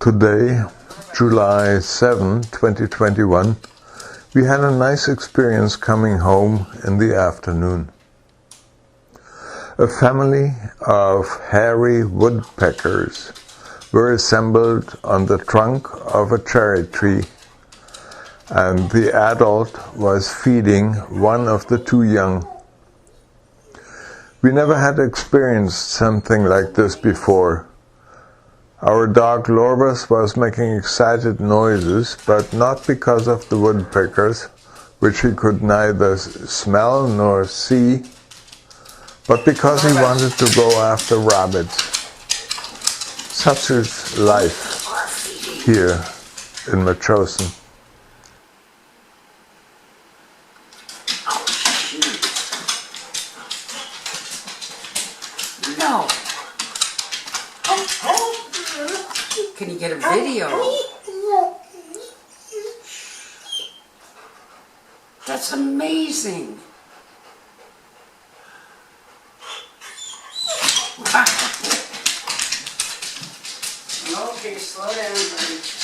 Today, July 7, 2021, we had a nice experience coming home in the afternoon. A family of hairy woodpeckers were assembled on the trunk of a cherry tree, and the adult was feeding one of the two young. We never had experienced something like this before. Our dog Lorbus was making excited noises, but not because of the woodpeckers, which he could neither smell nor see, but because he wanted to go after rabbits. Such is life here in Machosen. No. Can you get a video? That's amazing. Okay, slow down, buddy.